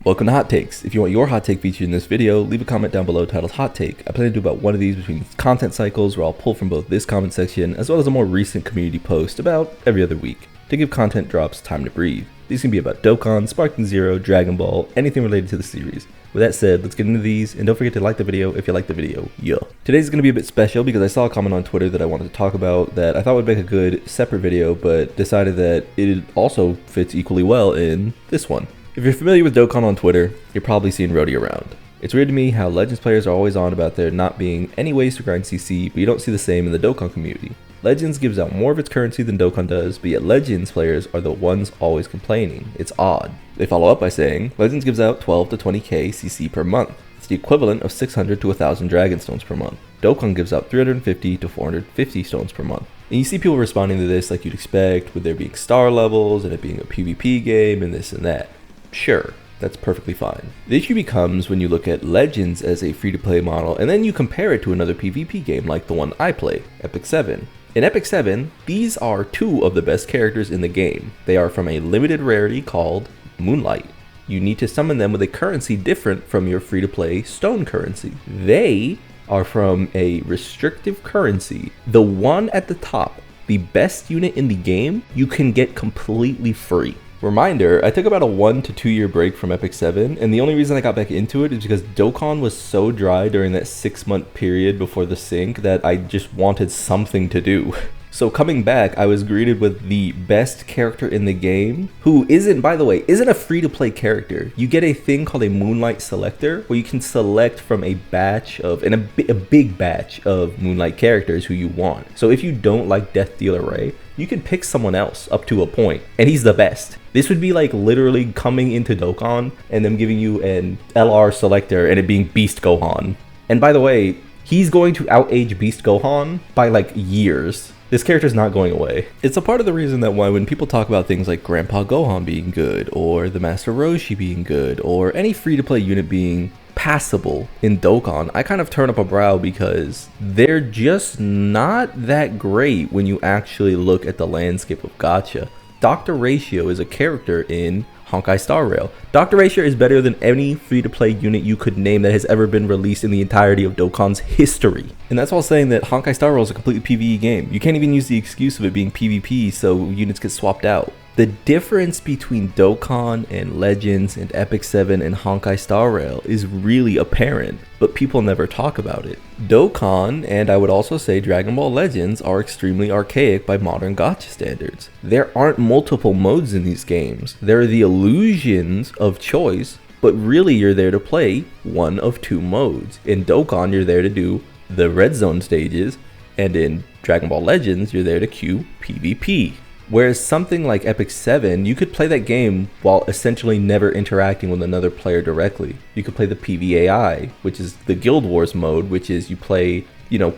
Welcome to Hot Takes. If you want your hot take featured in this video, leave a comment down below titled Hot Take. I plan to do about one of these between content cycles where I'll pull from both this comment section as well as a more recent community post about every other week to give content drops time to breathe. These can be about Dokkan, Sparking Zero, Dragon Ball, anything related to the series. With that said, let's get into these, and don't forget to like the video if you like the video, yeah. Today's going to be a bit special because I saw a comment on Twitter that I wanted to talk about that I thought would make a good separate video, but decided that it also fits equally well in this one. If you're familiar with Dokkan on Twitter, you're probably seen Rody around. It's weird to me how Legends players are always on about there not being any ways to grind CC, but you don't see the same in the Dokkan community. Legends gives out more of its currency than Dokkan does, but yet Legends players are the ones always complaining. It's odd. They follow up by saying, Legends gives out 12 to 20k CC per month. It's the equivalent of 600 to 1000 Dragon Stones per month. Dokkan gives out 350 to 450 stones per month. And you see people responding to this like you'd expect, with there being star levels and it being a PvP game and this and that. Sure, that's perfectly fine. The issue becomes when you look at Legends as a free-to-play model and then you compare it to another PvP game like the one I play, Epic 7. In Epic 7, these are two of the best characters in the game. They are from a limited rarity called Moonlight. You need to summon them with a currency different from your free-to-play stone currency. They are from a restrictive currency. The one at the top, the best unit in the game, you can get completely free. Reminder, I took about a 1 to 2 year break from Epic 7, and the only reason I got back into it is because Dokkan was so dry during that 6-month period before the sync that I just wanted something to do. So coming back, I was greeted with the best character in the game, who isn't, by the way, isn't a free-to-play character. You get a thing called a Moonlight Selector, where you can select from a batch of, and a big batch of Moonlight characters who you want. So if you don't like Death Dealer Ray, you can pick someone else up to a point, and he's the best. This would be like literally coming into Dokkan and them giving you an LR selector and it being Beast Gohan. And by the way, he's going to outage Beast Gohan by like years. This character's not going away. It's a part of the reason that why when people talk about things like Grandpa Gohan being good, or the Master Roshi being good, or any free-to-play unit being passable in Dokkan, I kind of turn up a brow because they're just not that great when you actually look at the landscape of gacha. Dr. Ratio is a character in Honkai Star Rail. Dr. Ratio is better than any free-to-play unit you could name that has ever been released in the entirety of Dokkan's history. And that's while saying that Honkai Star Rail is a completely PvE game. You can't even use the excuse of it being PvP so units get swapped out. The difference between Dokkan and Legends and Epic 7 and Honkai Star Rail is really apparent, but people never talk about it. Dokkan, and I would also say Dragon Ball Legends, are extremely archaic by modern gacha standards. There aren't multiple modes in these games. There are the illusions of choice, but really you're there to play one of two modes. In Dokkan, you're there to do the Red Zone stages, and in Dragon Ball Legends, you're there to queue PvP. Whereas something like Epic 7, you could play that game while essentially never interacting with another player directly. You could play the PvAI, which is the Guild Wars mode, which is you play,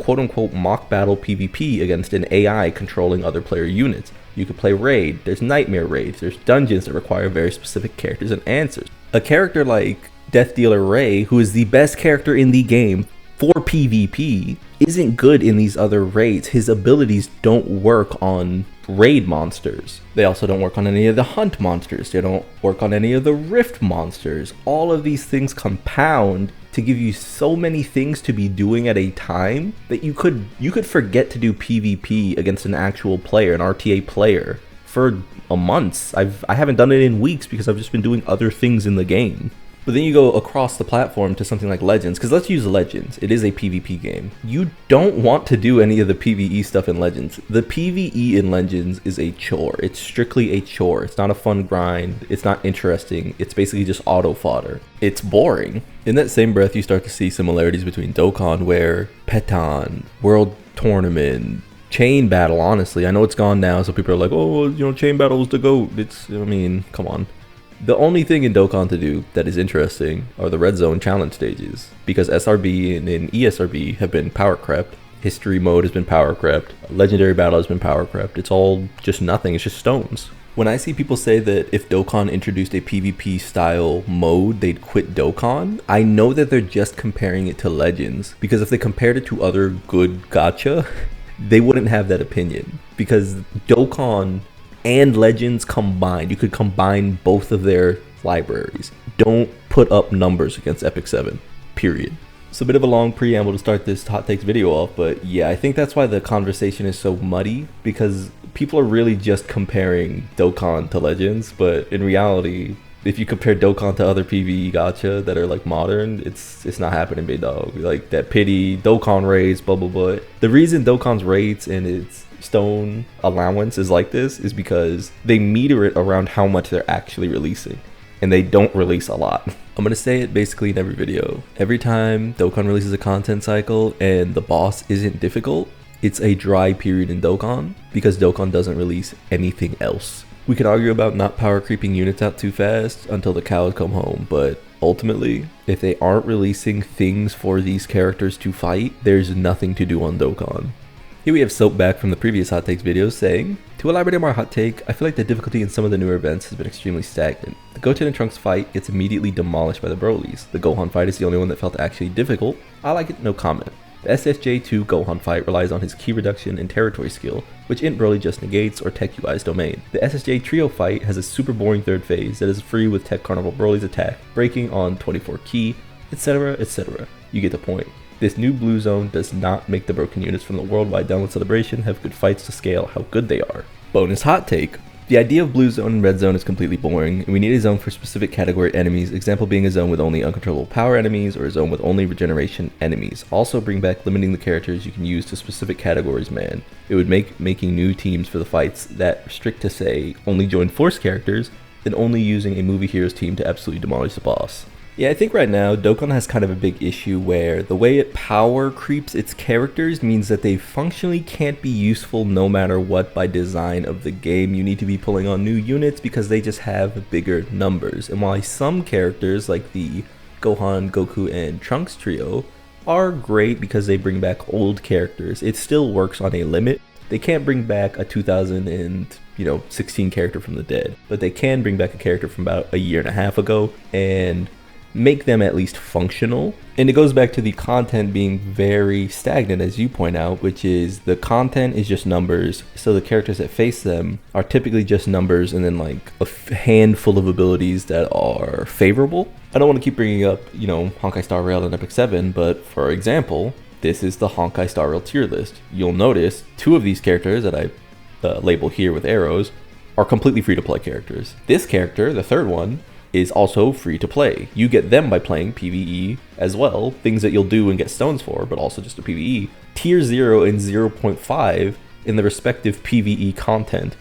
quote unquote mock battle PvP against an AI controlling other player units. You could play Raid, there's Nightmare Raids, there's dungeons that require very specific characters and answers. A character like Death Dealer Ray, who is the best character in the game for PvP, isn't good in these other raids. His abilities don't work on raid monsters. They also don't work on any of the hunt monsters. They don't work on any of the rift monsters. All of these things compound to give you so many things to be doing at a time that you could forget to do PvP against an actual player, an RTA player, for a month. I haven't done it in weeks because I've just been doing other things in the game. But then you go across the platform to something like Legends, because let's use Legends. It is a PvP game. You don't want to do any of the PvE stuff in Legends. The PvE in Legends is a chore. It's strictly a chore. It's not a fun grind. It's not interesting. It's basically just auto fodder. It's boring. In that same breath, you start to see similarities between Dokkan, where Petan, World Tournament, Chain Battle, honestly. I know it's gone now, so people are like, oh, Chain Battle was the GOAT. Come on. The only thing in Dokkan to do that is interesting are the Red Zone challenge stages, because SRB and ESRB have been power crept. History mode has been power crept. Legendary Battle has been power crept. It's all just nothing. It's just stones. When I see people say that if Dokkan introduced a PvP style mode, they'd quit Dokkan, I know that they're just comparing it to Legends, because if they compared it to other good gacha, they wouldn't have that opinion, because Dokkan and Legends combined, you could combine both of their libraries. Don't put up numbers against Epic 7, period. It's a bit of a long preamble to start this hot takes video off, but yeah, I think that's why the conversation is so muddy, because people are really just comparing Dokkan to Legends, but in reality, if you compare Dokkan to other PvE gacha that are like modern, it's not happening, big dog. Like that pity, Dokkan rates, blah blah blah. The reason Dokkan's rates and its stone allowance is like this is because they meter it around how much they're actually releasing, and they don't release a lot. I'm gonna say it basically in every video. Every time Dokkan releases a content cycle and the boss isn't difficult, it's a dry period in Dokkan because Dokkan doesn't release anything else. We could argue about not power creeping units out too fast until the cows come home, but ultimately, if they aren't releasing things for these characters to fight, there's nothing to do on Dokkan. Here we have Soap back from the previous hot takes videos saying, to elaborate on my hot take, I feel like the difficulty in some of the newer events has been extremely stagnant. The Goten and Trunks fight gets immediately demolished by the Brolys. The Gohan fight is the only one that felt actually difficult. I like it, no comment. The SSJ2 Gohan fight relies on his key reduction and territory skill, which Int Broly just negates or Tech UI's domain. The SSJ Trio fight has a super boring third phase that is free with Tech Carnival Broly's attack, breaking on 24 key, etc, etc. You get the point. This new blue zone does not make the broken units from the worldwide download celebration have good fights to scale how good they are. Bonus hot take. The idea of blue zone and red zone is completely boring, and we need a zone for specific category enemies, example being a zone with only uncontrollable power enemies or a zone with only regeneration enemies. Also bring back limiting the characters you can use to specific categories, man. It would make making new teams for the fights that restrict to say only join force characters than only using a movie heroes team to absolutely demolish the boss. Yeah, I think right now, Dokkan has kind of a big issue where the way it power creeps its characters means that they functionally can't be useful no matter what by design of the game. You need to be pulling on new units because they just have bigger numbers. And while some characters like the Gohan, Goku, and Trunks trio are great because they bring back old characters, it still works on a limit. They can't bring back a 2016 character from the dead, but they can bring back a character from about a year and a half ago and make them at least functional. And it goes back to the content being very stagnant, as you point out, which is the content is just numbers, so the characters that face them are typically just numbers and then like a handful of abilities that are favorable. I don't want to keep bringing up, Honkai Star Rail and Epic 7, but for example, this is the Honkai Star Rail tier list. You'll notice two of these characters that I label here with arrows are completely free to play characters. This character, the third one, is also free to play. You get them by playing PvE as well, things that you'll do and get stones for, but also just a PvE. Tier 0 and 0.5 in the respective PvE content,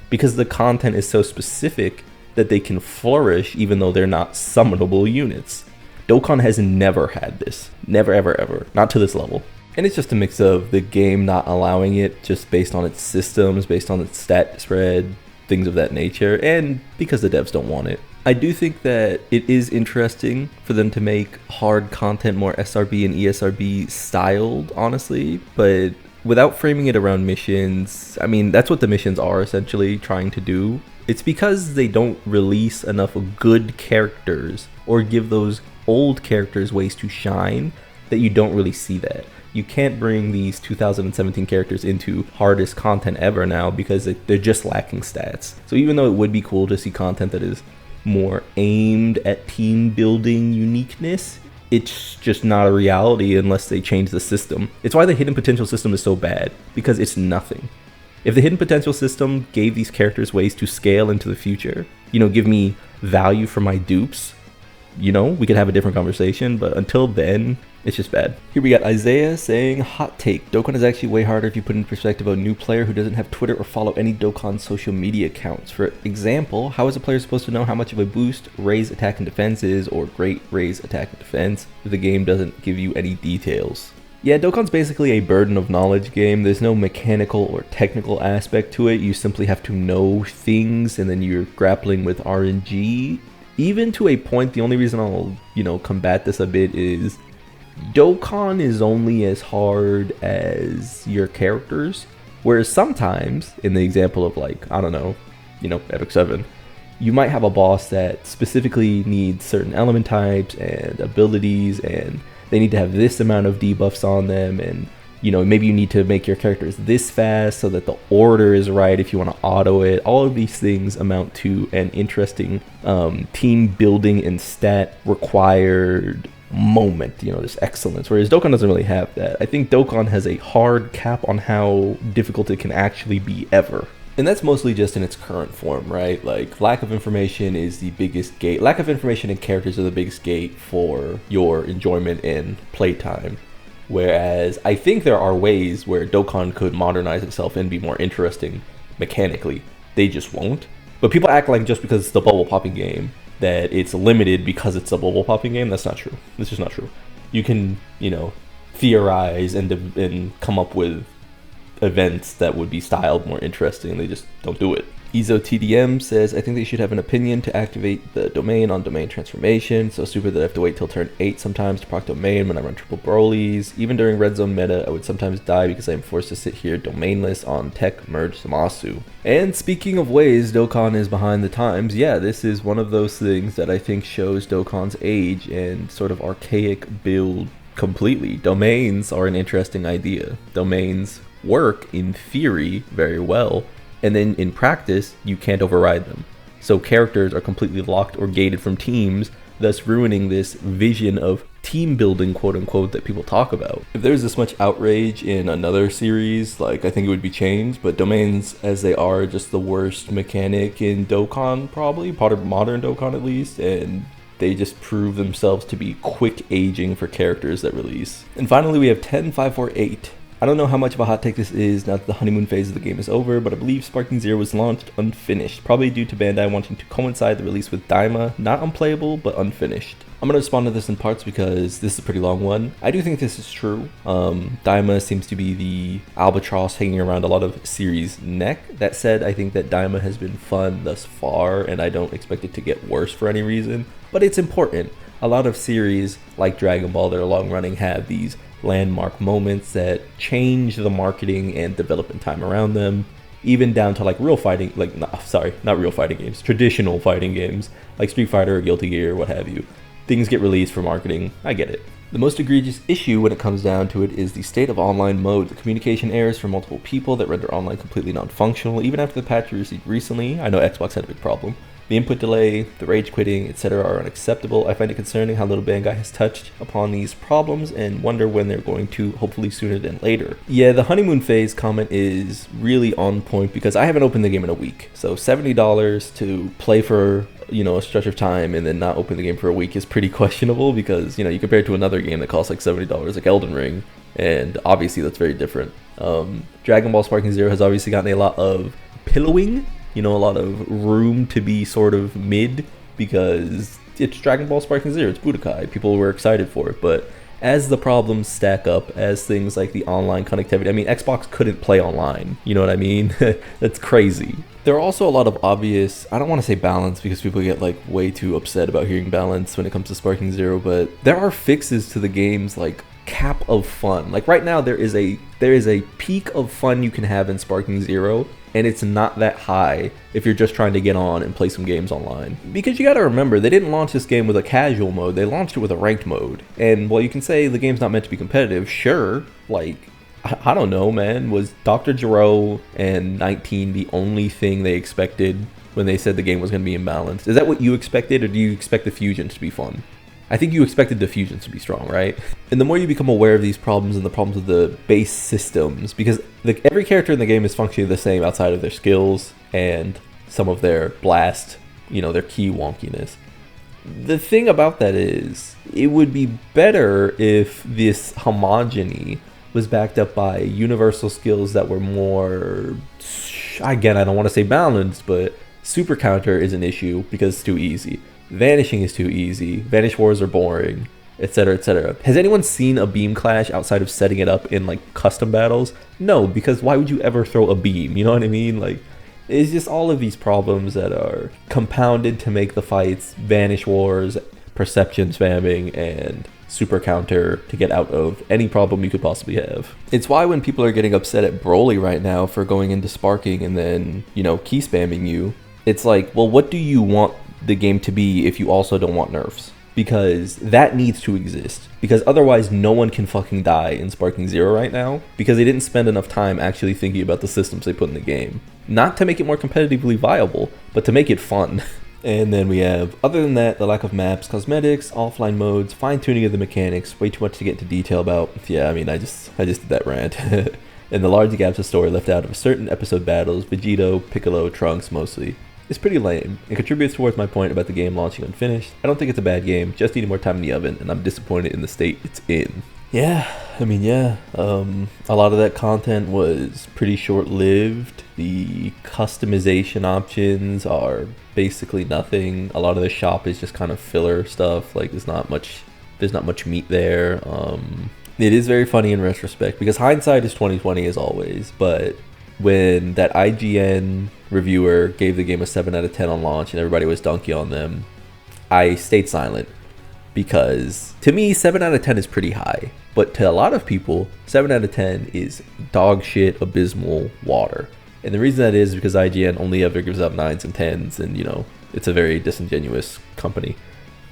because the content is so specific that they can flourish even though they're not summonable units. Dokkan has never had this. Never, ever, ever. Not to this level. And it's just a mix of the game not allowing it just based on its systems, based on its stat spread, things of that nature, and because the devs don't want it. I do think that it is interesting for them to make hard content more SRB and ESRB styled, honestly, but without framing it around missions. I mean, that's what the missions are essentially trying to do. It's because they don't release enough good characters or give those old characters ways to shine that you don't really see that. You can't bring these 2017 characters into hardest content ever now because they're just lacking stats. So even though it would be cool to see content that is more aimed at team building uniqueness, it's just not a reality unless they change the system. It's why the hidden potential system is so bad, because it's nothing. If the hidden potential system gave these characters ways to scale into the future, give me value for my dupes, we could have a different conversation, but until then, it's just bad. Here we got Isaiah saying, hot take, Dokkan is actually way harder if you put in perspective a new player who doesn't have Twitter or follow any Dokkan social media accounts. For example, how is a player supposed to know how much of a boost raise attack and defense is, or great raise attack and defense, if the game doesn't give you any details? Yeah, Dokkan's basically a burden of knowledge game. There's no mechanical or technical aspect to it. You simply have to know things, and then you're grappling with RNG. Even to a point, the only reason I'll, combat this a bit is Dokkan is only as hard as your characters, whereas sometimes, in the example of Epic 7, you might have a boss that specifically needs certain element types and abilities, and they need to have this amount of debuffs on them, and maybe you need to make your characters this fast so that the order is right if you want to auto it. All of these things amount to an interesting team building and stat required moment, this excellence, whereas Dokkan doesn't really have that. I think Dokkan has a hard cap on how difficult it can actually be ever. And that's mostly just in its current form, right? Like, lack of information is the biggest gate. Lack of information and characters are the biggest gate for your enjoyment and playtime. Whereas I think there are ways where Dokkan could modernize itself and be more interesting mechanically. They just won't. But people act like just because it's the bubble popping game that it's limited because it's a bubble popping game. That's not true. That's just not true. You can, theorize and come up with events that would be styled more interesting. They just don't do it. EzoTDM says, I think they should have an opinion to activate the domain on domain transformation. So stupid that I have to wait till turn 8 sometimes to proc domain when I run triple Broly's. Even during red zone meta, I would sometimes die because I am forced to sit here domainless on tech merge Zamasu. And speaking of ways Dokkan is behind the times, yeah, this is one of those things that I think shows Dokkan's age and sort of archaic build completely. Domains are an interesting idea. Domains work in theory very well, and then in practice you can't override them. So characters are completely locked or gated from teams, thus ruining this vision of team building, quote unquote, that people talk about. If there's this much outrage in another series, like, I think it would be changed, but domains as they are just the worst mechanic in Dokkan, probably part of modern Dokkan at least, and they just prove themselves to be quick aging for characters that release. And finally we have 10548. I don't know how much of a hot take this is now that the honeymoon phase of the game is over, but I believe Sparking Zero was launched unfinished, probably due to Bandai wanting to coincide the release with Daima, not unplayable, but unfinished. I'm going to respond to this in parts because this is a pretty long one. I do think this is true. Daima seems to be the albatross hanging around a lot of series' neck. That said, I think that Daima has been fun thus far, and I don't expect it to get worse for any reason, but it's important. A lot of series, like Dragon Ball that are long running, have these landmark moments that change the marketing and development time around them, even down to like real fighting, like, not real fighting games, traditional fighting games like Street Fighter or Guilty Gear, what have you. Things get released for marketing, I get it. The most egregious issue when it comes down to it is the state of online mode. The communication errors from multiple people that render online completely non-functional, even after the patch we received recently. I know Xbox had a big problem. The input delay, the rage quitting, etc. are unacceptable. I find it concerning how little Bandai has touched upon these problems and wonder when they're going to, hopefully sooner than later. Yeah, the honeymoon phase comment is really on point because I haven't opened the game in a week. So $70 to play for, a stretch of time and then not open the game for a week is pretty questionable because, you compare it to another game that costs like $70 like Elden Ring, and obviously that's very different. Dragon Ball Sparking Zero has obviously gotten a lot of pillowing, a lot of room to be sort of mid because it's Dragon Ball Sparking Zero, it's Budokai, people were excited for it, but as the problems stack up, as things like the online connectivity, Xbox couldn't play online, you know what I mean? That's crazy. There are also a lot of obvious, I don't want to say balance because people get like way too upset about hearing balance when it comes to Sparking Zero, but there are fixes to the game's like cap of fun. Like right now there is a peak of fun you can have in Sparking Zero, and it's not that high if you're just trying to get on and play some games online. Because you gotta remember, they didn't launch this game with a casual mode, they launched it with a ranked mode. And while you can say the game's not meant to be competitive, sure, like, I don't know, man, was Dr. Gero and 19 the only thing they expected when they said the game was gonna be imbalanced? Is that what you expected, or do you expect the fusions to be fun? I think you expected the fusions to be strong, right? And the more you become aware of these problems and the problems of the base systems, because every character in the game is functioning the same outside of their skills and some of their blast, their key wonkiness. The thing about that is, it would be better if this homogeny was backed up by universal skills that were more, again, I don't want to say balanced, but super counter is an issue because it's too easy. Vanishing is too easy. Vanish wars are boring, etc., etc. Has anyone seen a beam clash outside of setting it up in like custom battles? No, because why would you ever throw a beam? You know what I mean? Like, it's just all of these problems that are compounded to make the fights vanish wars, perception spamming, and super counter to get out of any problem you could possibly have. It's why when people are getting upset at Broly right now for going into sparking and then, key spamming you, it's like, well, what do you want the game to be if you also don't want nerfs? because that needs to exist, because otherwise no one can fucking die in Sparking Zero right now, because they didn't spend enough time actually thinking about the systems they put in the game, not to make it more competitively viable, but to make it fun. And then we have, other than that, the lack of maps, cosmetics, offline modes, fine-tuning of the mechanics, way too much to get into detail about. Yeah, I mean, I just did that rant. And the large gaps of story left out of certain episode battles, Vegito, Piccolo, Trunks mostly. It's pretty lame, and contributes towards my point about the game launching unfinished. I don't think it's a bad game, just needing more time in the oven, and I'm disappointed in the state it's in. Yeah, I mean, yeah, a lot of that content was pretty short-lived. The customization options are basically nothing. A lot of the shop is just kind of filler stuff, like there's not much meat there. It is very funny in retrospect, because hindsight is 2020 as always, but when that IGN reviewer gave the game a 7 out of 10 on launch and everybody was dunky on them, I stayed silent, because to me 7 out of 10 is pretty high, but to a lot of people 7 out of 10 is dog shit, abysmal water. And the reason that is because IGN only ever gives out 9s and 10s, and you know, it's a very disingenuous company.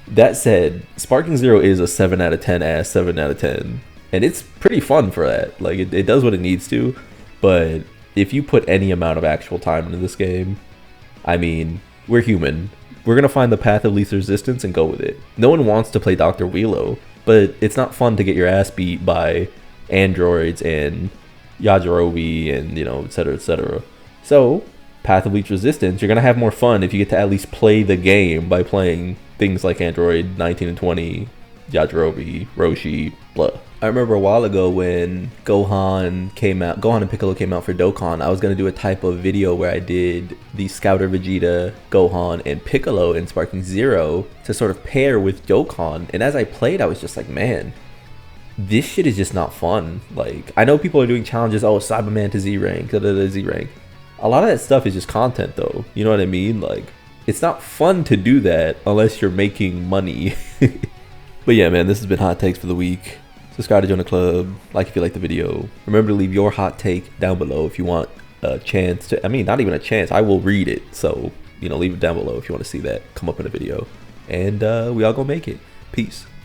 That said, Sparking Zero is a 7 out of 10 ass 7 out of 10, and it's pretty fun for that. Like it does what it needs to, but if you put any amount of actual time into this game, I mean, we're human. We're gonna find the path of least resistance and go with it. No one wants to play Dr. Wheelo, but it's not fun to get your ass beat by androids and Yajirobe and, you know, etc, etc. So, path of least resistance, you're gonna have more fun if you get to at least play the game by playing things like Android 19 and 20, Yajirobe, Roshi, blah. I remember a while ago when Gohan and Piccolo came out for Dokkan, I was going to do a type of video where I did the Scouter Vegeta, Gohan, and Piccolo in Sparking Zero to sort of pair with Dokkan. And as I played, I was just like, man, this shit is just not fun. Like, I know people are doing challenges, oh, Cyberman to Z rank, Z rank. A lot of that stuff is just content though, you know what I mean? Like, it's not fun to do that unless you're making money. But yeah, man, this has been Hot Takes for the week. Subscribe to join the club, like if you like the video. Remember to leave your hot take down below if you want a chance to, I mean, not even a chance, I will read it. So, you know, leave it down below if you want to see that come up in a video. And we all gonna make it. Peace.